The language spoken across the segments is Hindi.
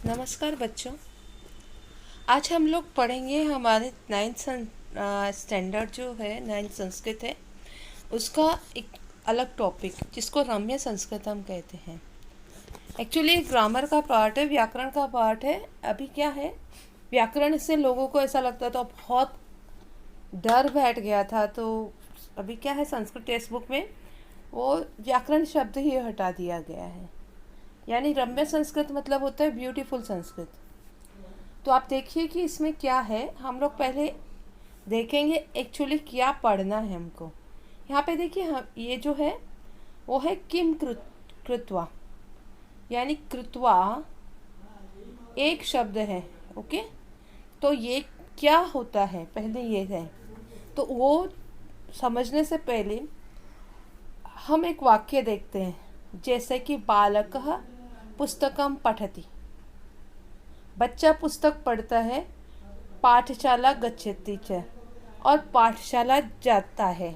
नमस्कार बच्चों। आज हम लोग पढ़ेंगे हमारे नाइन्थ स्टैंडर्ड जो है, नाइन्थ संस्कृत है, उसका एक अलग टॉपिक जिसको रम्य संस्कृत हम कहते हैं। एक्चुअली ग्रामर का पार्ट है, व्याकरण का पार्ट है। अभी क्या है, व्याकरण से लोगों को ऐसा लगता था, बहुत डर बैठ गया था। तो अभी क्या है, संस्कृत टेक्स्ट बुक में वो व्याकरण शब्द ही हटा दिया गया है। यानी रम्य संस्कृत मतलब होता है ब्यूटीफुल संस्कृत। तो आप देखिए कि इसमें क्या है। हम लोग पहले देखेंगे एक्चुअली क्या पढ़ना है हमको। यहाँ पे देखिए, हम ये जो है वो है किम कृत्वा, यानी कृत्वा एक शब्द है। ओके, तो ये क्या होता है पहले ये है। तो वो समझने से पहले हम एक वाक्य देखते हैं, जैसे कि बालकः पुस्तकम पठति, बच्चा पुस्तक पढ़ता है। पाठशाला गच्छति च, और पाठशाला जाता है,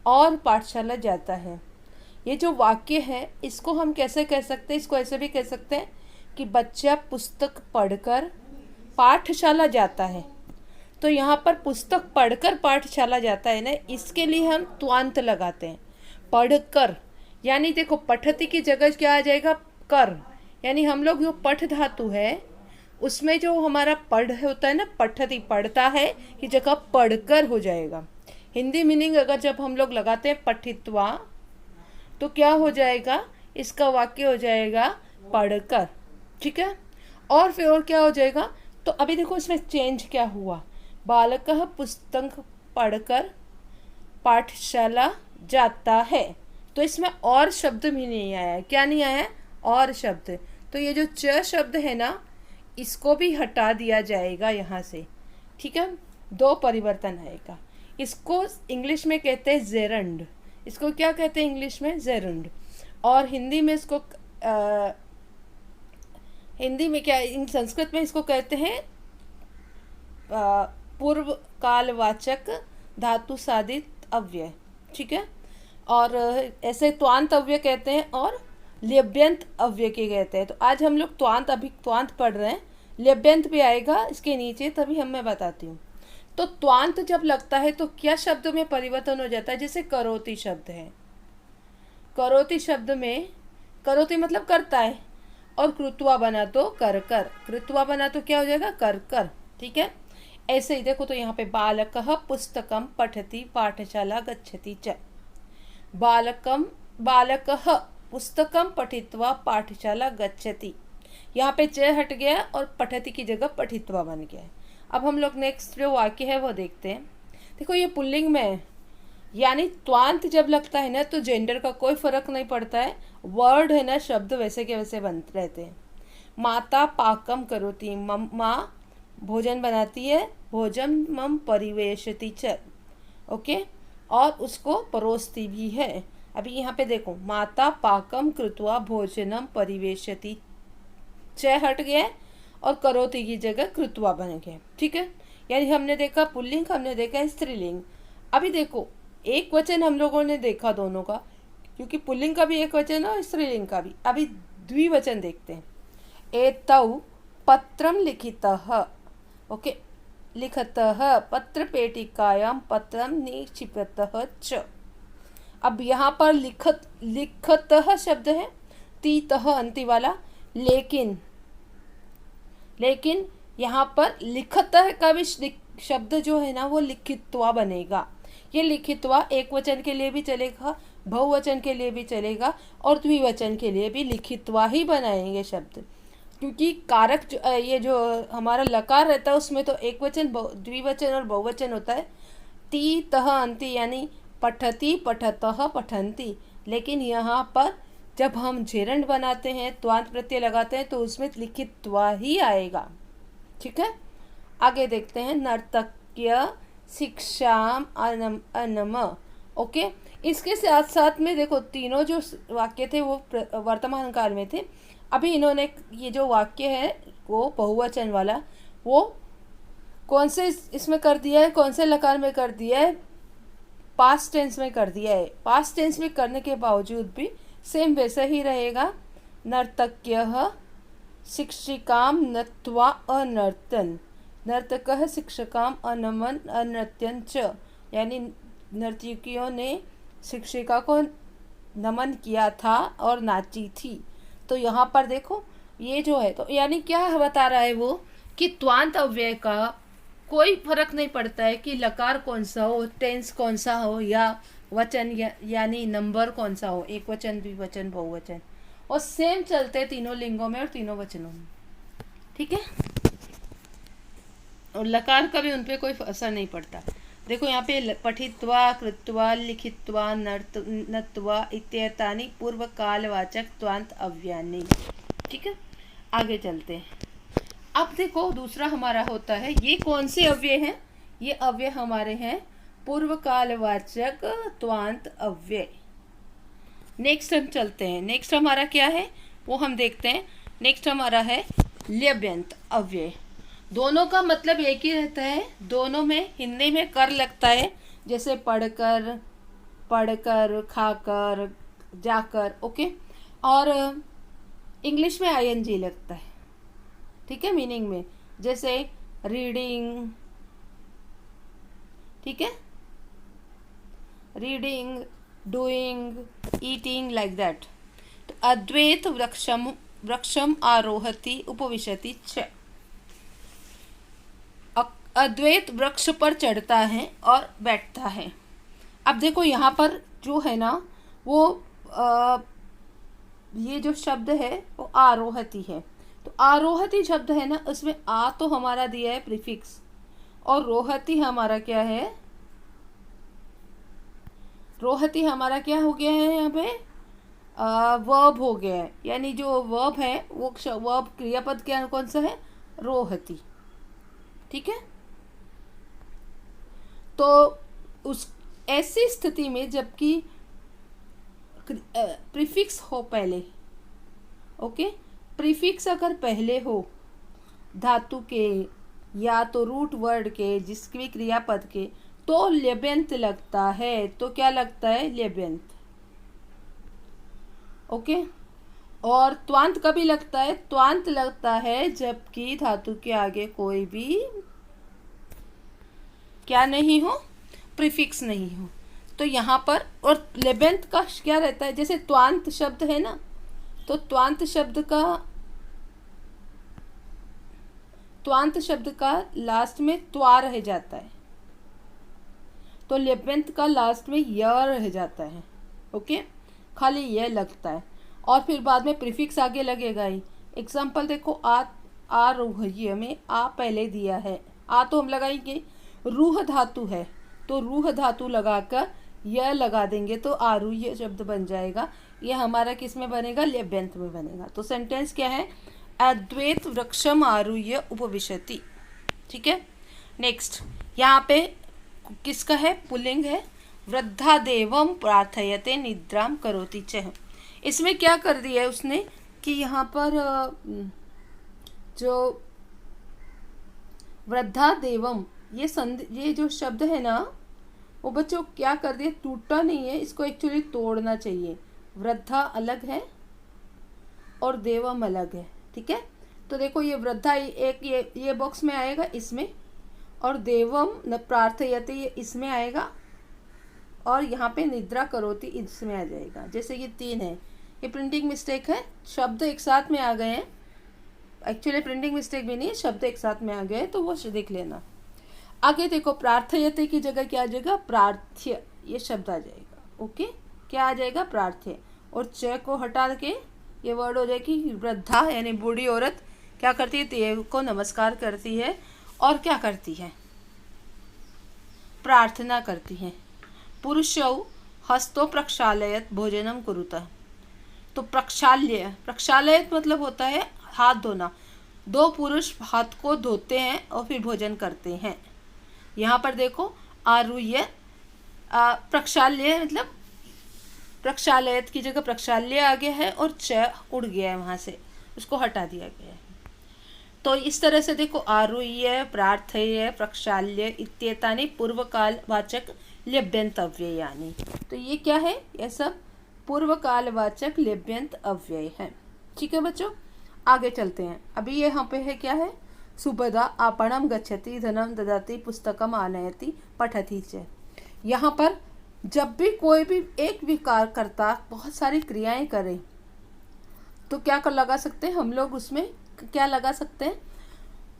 और पाठशाला जाता है। ये जो वाक्य है इसको हम कैसे कह सकते हैं, इसको ऐसे भी कह सकते हैं कि बच्चा पुस्तक पढ़कर पाठशाला जाता है। तो यहाँ पर पुस्तक पढ़कर पाठशाला जाता है ना, इसके लिए हम त्वांत लगाते हैं। पढ़कर, यानी देखो पठति की जगह क्या आ जाएगा, कर। यानी हम लोग जो पठ धातु है उसमें जो हमारा पढ़ होता है ना, पठति पढ़ता है की जगह पढ़कर हो जाएगा। हिंदी मीनिंग अगर जब हम लोग लगाते हैं पठित्वा, तो क्या हो जाएगा, इसका वाक्य हो जाएगा पढ़कर। ठीक है, और फिर और क्या हो जाएगा। तो अभी देखो इसमें चेंज क्या हुआ, बालकः पुस्तक पढ़कर पाठशाला जाता है। तो इसमें और शब्द भी नहीं आया। क्या नहीं आया, और शब्द। तो ये जो च शब्द है ना, इसको भी हटा दिया जाएगा यहाँ से। ठीक है, दो परिवर्तन आएगा। इसको इंग्लिश में कहते हैं जेरंड। इसको क्या कहते हैं इंग्लिश में, जेरंड। और हिंदी में इसको हिंदी में क्या, इन संस्कृत में इसको कहते हैं पूर्व कालवाचक धातु साधित अव्यय। ठीक है, और ऐसे त्वांत अव्यय कहते हैं और लेब्यंत अव्यय के कहते हैं। तो आज हम लोग अभी त्वांत पढ़ रहे हैं, लेब्यंत भी आएगा इसके नीचे, तभी मैं बताती हूँ। तो त्वांत जब लगता है तो क्या शब्द में परिवर्तन हो जाता है। जैसे करोति शब्द है, करोति शब्द में करोति मतलब करता है, और कृत्वा बना तो कर कर, कृत्वा बना तो क्या हो जाएगा, कर कर। ठीक है, ऐसे ही देखो। तो यहाँ पे बालकः पुस्तकम पठति पाठशाला गच्छति च, बालकः पुस्तकम पठित्वा पाठशाला गच्छति। यहाँ पे च हट गया और पठति की जगह पठित्वा बन गया। अब हम लोग नेक्स्ट जो वाक्य है वो देखते हैं। देखो ये पुल्लिंग में है, यानी त्वांत जब लगता है ना तो जेंडर का कोई फर्क नहीं पड़ता है। वर्ड है ना, शब्द वैसे के वैसे बन रहते हैं। माता पाकम करोति, माँ भोजन बनाती है, भोजन मम परिवेशति च। ओके, और उसको परोसती भी है। अभी यहाँ पे देखो, माता पाकम कृत्वा भोजनम परिवेशति, च हट गया और करोति की जगह कृत्वा बन गया। ठीक है, यानी हमने देखा पुल्लिंग, हमने देखा स्त्रीलिंग। अभी देखो एक वचन हम लोगों ने देखा दोनों का, क्योंकि पुल्लिंग का भी एक वचन है और स्त्रीलिंग का भी। अभी द्विवचन देखते हैं। एतौ पत्रम लिखितः, ओके, लिखतः पत्र पेटिकायां पत्रम निक्षिपतः च। अब यहाँ पर लिखतः शब्द है, तीतः अंति वाला। लेकिन यहाँ पर लिखतः का भी शब्द जो है ना वो लिखित्वा बनेगा। ये लिखित्वा एक वचन के लिए भी चलेगा, बहुवचन के लिए भी चलेगा, और द्विवचन के लिए भी लिखित्वा ही बनाएंगे शब्द। क्योंकि कारक ये जो हमारा लकार रहता है उसमें तो एक वचन, द्विवचन और बहुवचन होता है। ती तह अंति, यानी पठति पठतः पठन्ति। लेकिन यहाँ पर जब हम झेरंड बनाते हैं, त्वांत प्रत्यय लगाते हैं, तो उसमें लिखित्वा ही आएगा। ठीक है, आगे देखते हैं। नर्तक्य शिक्षाम अनम। ओके, इसके साथ साथ में देखो तीनों जो वाक्य थे वो वर्तमान काल में थे। अभी इन्होंने ये जो वाक्य है वो बहुवचन वाला, वो कौन से इसमें कर दिया है, कौन से लकार में कर दिया है, पास्ट टेंस में कर दिया है। पास्ट टेंस में करने के बावजूद भी सेम वैसा ही रहेगा। नर्तक्यः शिक्षिकां नत्वा अनर्तन, नर्तकः शिक्षकां अनमन अनृत्यं च, यानी नर्तकियों ने शिक्षिका को नमन किया था और नाची थी। तो यहाँ पर देखो ये जो है, तो यानी क्या बता रहा है वो कि त्वांत अव्यय का कोई फर्क नहीं पड़ता है कि लकार कौन सा हो, टेंस कौन सा हो, या वचन यानी नंबर कौन सा हो, एक वचन, द्विवचन, बहुवचन, और सेम चलते हैं तीनों लिंगों में और तीनों वचनों में। ठीक है, और लकार का भी उन पर कोई असर नहीं पड़ता। देखो यहाँ पे पठित्वा, कृत्वा, लिखित्वा, नत्वा इत्येतानि पूर्वकालवाचक त्वांत अव्ययानि। ठीक है, आगे चलते हैं। अब देखो दूसरा हमारा होता है, ये कौन से अव्यय हैं? ये अव्यय हमारे हैं पूर्वकालवाचक त्वांत अव्यय। नेक्स्ट हम चलते हैं, नेक्स्ट हमारा क्या है वो हम देखते हैं। नेक्स्ट हमारा है ल्यब्यंत अव्यय। दोनों का मतलब एक ही रहता है, दोनों में हिंदी में कर लगता है, जैसे पढ़कर, पढ़कर, खाकर, जाकर, ओके, और इंग्लिश में आईएनजी लगता है। ठीक है, मीनिंग में, जैसे रीडिंग, ठीक है, reading, doing, eating, like that. तो अद्वैत वृक्षम वृक्षम आरोहति उपविशति च, अद्वैत वृक्ष पर चढ़ता है और बैठता है। अब देखो यहाँ पर जो है ना वो ये जो शब्द है वो आरोहति है। तो आरोहति शब्द है ना, उसमें आ तो हमारा दिया है प्रीफिक्स, और रोहति हमारा क्या है, रोहति हमारा क्या हो गया है यहाँ पे, वर्ब हो गया है, यानी जो वर्ब है वो वर्ब क्रियापद क्या कौन सा है, रोहति। ठीक है, तो उस ऐसी स्थिति में जबकि प्रीफिक्स हो पहले, ओके, प्रीफिक्स अगर पहले हो धातु के या तो रूट वर्ड के, जिसके भी क्रियापद के, तो ल्यब्यंत लगता है। तो क्या लगता है, ल्यब्यंत, ओके। और त्वांत कभी लगता है, त्वांत लगता है जबकि धातु के आगे कोई भी क्या नहीं हो, प्रीफिक्स नहीं हो। तो यहाँ पर, और ल्यब्यंत का क्या रहता है, जैसे त्वांत शब्द है ना, तो त्वांत शब्द का लास्ट में त्वा रह जाता है, तो ल्यब्यंत का लास्ट में य रह जाता है, ओके, खाली यह लगता है, और फिर बाद में प्रीफिक्स आगे लगेगा ही। एग्जाम्पल देखो, आरोह्य में आ पहले दिया है, आ तो हम लगाएंगे, रूह धातु है तो रूह धातु लगाकर यह लगा देंगे तो आरूह्य शब्द बन जाएगा। यह हमारा किस में बनेगा, ल्यब्यंत में बनेगा। तो सेंटेंस क्या है, अद्वैत वृक्षम आरूह्य उपविशति। ठीक है, नेक्स्ट यहाँ पे किसका है, पुल्लिंग है, वृद्धा देवम प्रार्थयते निद्राम करोति च। इसमें क्या कर दिया है उसने कि यहाँ पर जो वृद्धा देवम, ये जो शब्द है ना वो बच्चों क्या कर दिया, टूटा नहीं है, इसको एक्चुअली तोड़ना चाहिए। वृद्धा अलग है और देवम अलग है। ठीक है, तो देखो ये वृद्धा एक ये बॉक्स में आएगा इसमें, और देवम न प्रार्थयते ये इसमें आएगा, और यहाँ पे निद्रा करोति इसमें आ जाएगा। जैसे ये 3 है, ये प्रिंटिंग मिस्टेक है, शब्द एक साथ में आ गए हैं, एक्चुअली प्रिंटिंग मिस्टेक भी नहीं है, शब्द एक साथ में आ गए हैं, तो वो देख लेना। आगे देखो, प्रार्थयते की जगह क्या आ जाएगा, प्रार्थ्य, ये शब्द आ जाएगा, ओके, क्या आ जाएगा, प्रार्थ्य, और च को हटा के ये वर्ड हो जाएगी वृद्धा, यानी बूढ़ी औरत क्या करती है, देव को नमस्कार करती है और क्या करती है, प्रार्थना करती है। पुरुषौ हस्तो प्रक्षालयत भोजनम कुरुतः। तो प्रक्षालयत मतलब होता है हाथ धोना, 2 पुरुष हाथ को धोते हैं और फिर भोजन करते हैं। यहाँ पर देखो आरूह्य, प्रक्षाल्य मतलब प्रक्षालयत की जगह प्रक्षाल्य आ गया है और च उड़ गया है, वहाँ से उसको हटा दिया गया है। तो इस तरह से देखो, आरूह्य, प्रार्थ्य, प्रक्षाल्य इत्येतानि पूर्वकाल वाचक ल्यब्यंत अव्यय यानी। तो ये क्या है, ये सब पूर्वकाल वाचक ल्यब्यंत अव्यय है। ठीक है बच्चों, आगे चलते हैं। अभी ये यहाँ पे है क्या है, सुभदा आपणम गच्छति धनम ददाति पुस्तकम आनयति पठति च। यहाँ पर जब भी कोई भी एक भी कार्यकर्ता बहुत सारी क्रियाएं करे तो क्या कर लगा सकते हैं हम लोग, उसमें क्या लगा सकते हैं,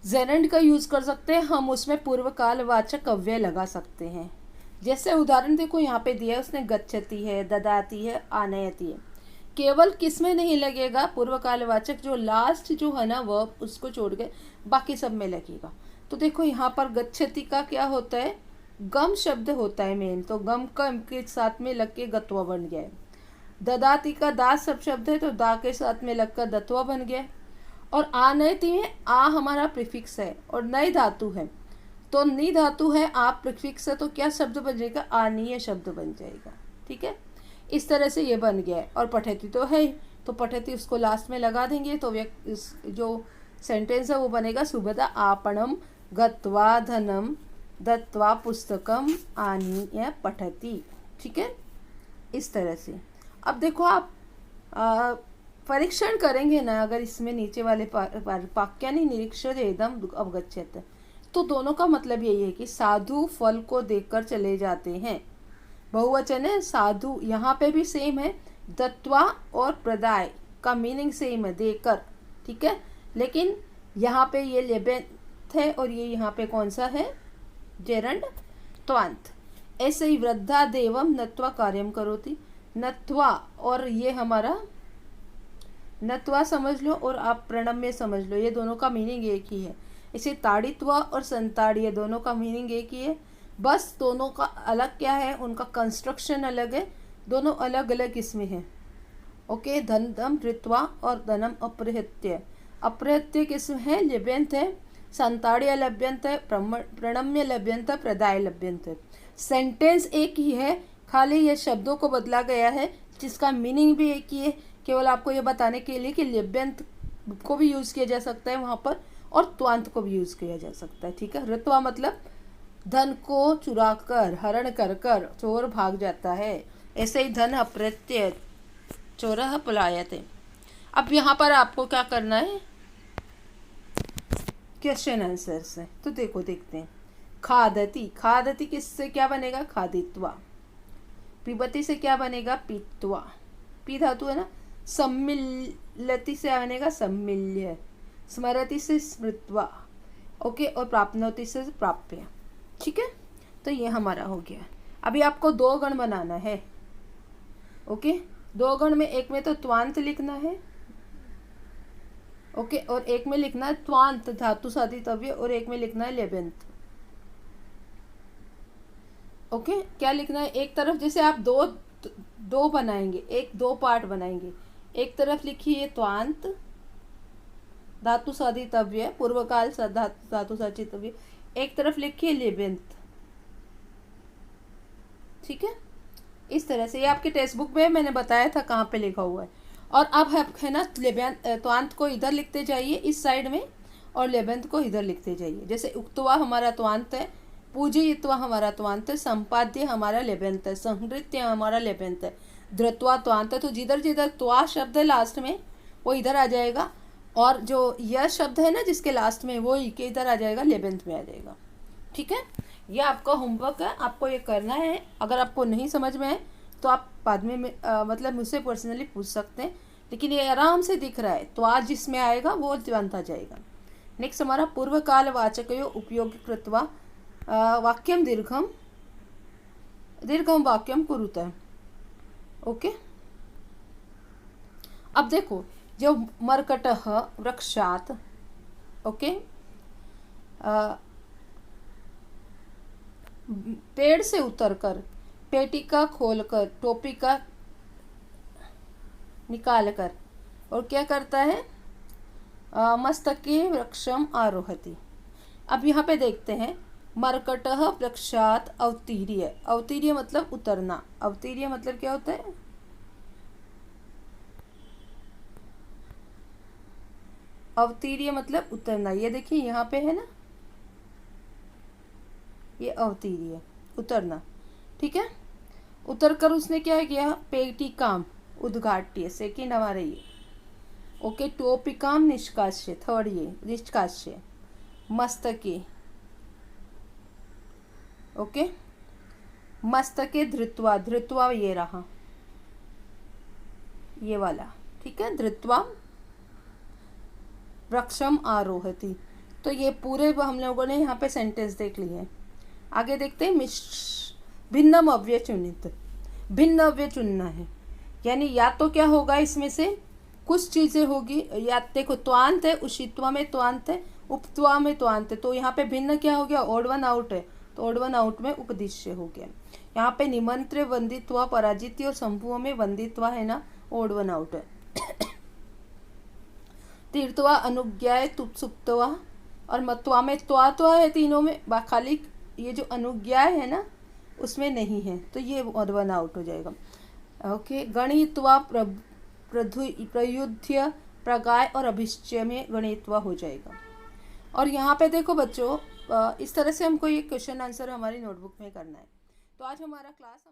जेरेंड का यूज़ कर सकते हैं, हम उसमें पूर्वकाल वाचक अव्यय लगा सकते हैं। जैसे उदाहरण देखो यहाँ पे दिया है, उसने गच्छति है, ददाती है, आनयति है। केवल किस में नहीं लगेगा, पूर्वकालवाचक जो लास्ट जो है ना वर्ब, उसको छोड़ के बाकी सब में लगेगा। तो देखो यहाँ पर गच्छति का क्या होता है, गम शब्द होता है मेन, तो गम का के साथ में लग के गत्वा बन गया है। ददाती का दा सब शब्द है, तो दा के साथ में लगकर दत्वा बन गया। और आनयति में आ हमारा प्रीफिक्स है और नई धातु है, तो नी धातु है, आप प्रीफिक्स है, तो क्या शब्द बन जाएगा, आनीय शब्द बन जाएगा। ठीक है, इस तरह से ये बन गया है। और पठती तो है, तो पठती उसको लास्ट में लगा देंगे, तो जो सेंटेंस है वो बनेगा सुभदा आपणम गत्वा धनम दत्वा पुस्तकम आनीय पठती। ठीक है, इस तरह से। अब देखो आप परीक्षण करेंगे ना, अगर इसमें नीचे वाले वाक्यानि निरीक्षण एकदम अवगच्छेत, तो दोनों का मतलब यही है कि साधु फल को देखकर चले जाते हैं, बहुवचन है साधु। यहाँ पे भी सेम है, दत्वा और प्रदाय का मीनिंग सेम है, देकर। ठीक है, लेकिन यहाँ पे ये लेबेंथ है और ये यहाँ पे कौन सा है, जेरंड त्वांत। ऐसे ही वृद्धा देवम नत्वा कार्यम करोति, नत्वा और ये हमारा नत्वा समझ लो और आप प्रणम्य समझ लो, ये दोनों का मीनिंग एक ही है। इसे ताड़ित्वा और संताड़िय दोनों का मीनिंग एक ही है, बस दोनों का अलग क्या है, उनका कंस्ट्रक्शन अलग है, दोनों अलग अलग इसमें है। ओके, धनम ऋत्वा और धनम अपृहत्य। अपृहत्य किसमें है, लिब्यंत है, संताड़िय लभ्यंत है, प्रणम्य लभ्यंत है, प्रदाय लभ्यंत है। सेंटेंस एक ही है, खाली ये शब्दों को बदला गया है, जिसका मीनिंग भी एक ही है। केवल आपको ये बताने के लिए कि लिब्यंत को भी यूज़ किया जा सकता है वहाँ पर, और त्वांत को भी यूज़ किया जा सकता है। ठीक है, ऋत्वा मतलब धन को चुरा कर, हरण कर कर चोर भाग जाता है, ऐसे ही धन अप्रत्यय चोरः पलायते। अब यहाँ पर आपको क्या करना है, क्वेश्चन आंसर से। तो देखो देखते हैं, खादति, खादति किससे क्या बनेगा, खादित्वा। पिबती से क्या बनेगा, पीत्वा, पी धातु है ना। सम्मिल्यति से बनेगा सम्मिल्य, स्मरति से स्मृत्वा। ओके, और प्राप्नोति से प्राप्य। ठीक है, तो ये हमारा हो गया। अभी आपको दो गण बनाना है। ओके, दो गण में, एक में तो त्वांत लिखना है, ओके, और एक में लिखना है त्वांत धातु साधितव्य, और एक में लिखना है लेबेंत। ओके, क्या लिखना है, एक तरफ जैसे आप दो बनाएंगे, एक दो पार्ट बनाएंगे, एक तरफ लिखिए त्वांत धातु साधितव्य, पूर्वकाल धातु साधितव्य, एक तरफ लिखिए लेबेंत। ठीक है, इस तरह से। ये आपके टेक्स्ट बुक में मैंने बताया था कहाँ पे लिखा हुआ है। और अब है ना, लेबेंत त्वांत को इधर लिखते जाइए इस साइड में, और लेबेंत को इधर लिखते जाइए। जैसे उक्तवा हमारा त्वांत है, पूजयित्वा हमारा त्वांत है, संपाद्य हमारा लेबेंत है, संहृत्य हमारा लेबेंत है, धृत्वा त्वांत है। तो जिधर जिधर त्वा शब्द है लास्ट में, वो इधर आ जाएगा, और जो यह शब्द है ना जिसके लास्ट में, वो ही के इधर आ जाएगा, लेबेंत में आ जाएगा। ठीक है, ये आपका होमवर्क है, आपको ये करना है। अगर आपको नहीं समझ में आए तो आप बाद में मतलब मुझसे पर्सनली पूछ सकते हैं, लेकिन ये आराम से दिख रहा है, तो आज जिसमें आएगा वो बनता जाएगा। नेक्स्ट हमारा पूर्वकाल वाचकयो उपयोग कृत्वा वाक्यम दीर्घम वाक्यम कुरुतः। ओके, अब देखो, जो मर्कटः वृक्षात्, ओके, पेड़ से उतरकर, पेटिका खोलकर, टोपी का निकालकर, और क्या करता है, मस्तके वृक्षम आरोहति। अब यहाँ पे देखते हैं, मर्कटः वृक्षात् अवतीर्य। अवतीर्य मतलब उतरना। अवतीर्य मतलब क्या होता है, अवतीर्य मतलब उतरना। ये देखिए यहाँ पे है ना, ये अवतीर्य, उतरना। ठीक है, उतर कर उसने क्या किया, पेटिकाम उद्घाट्य, सेकेंड हमारा ये ओके, टोपिकाम निष्कास्य, थर्ड ये निष्कास्य, मस्तके, ओके, मस्तके धृत्वा, धृत्वा ये रहा, ये वाला, ठीक है, धृत्वा वृक्षम आरोहति। तो ये पूरे हम लोगों ने यहाँ पे सेंटेंस देख लिए हैं। आगे देखते हैं भिन्नम अव्यय चुनित, भिन्न अव्यय चुनना है, यानी या तो क्या होगा इसमें से कुछ चीज़ें होगी, या देखो त्वांत है, उषित्वा में त्वांत है, उपत्वा में त्वांत है, तो यहाँ पे भिन्न क्या हो गया, ओड वन आउट है, तो ओड वन आउट में उपदिश्य हो गया। यहाँ पे निमंत्रे वंदित्वा पराजित और संभुओं में वंदित्वा है ना, ओड वन आउट है। तीर्थवा अनुज्ञाए सुप्तवा और मत्वा में त्वा है तीनों में, खाली ये जो अनुज्ञाए है ना उसमें नहीं है, तो ये ओड वन आउट हो जाएगा। ओके, गणित्वा प्रयुध्य प्रगाय और अभिश्चय में गणित्वा हो जाएगा। और यहाँ पे देखो बच्चों, इस तरह से हमको ये क्वेश्चन आंसर हमारी नोटबुक में करना है। तो आज हमारा क्लास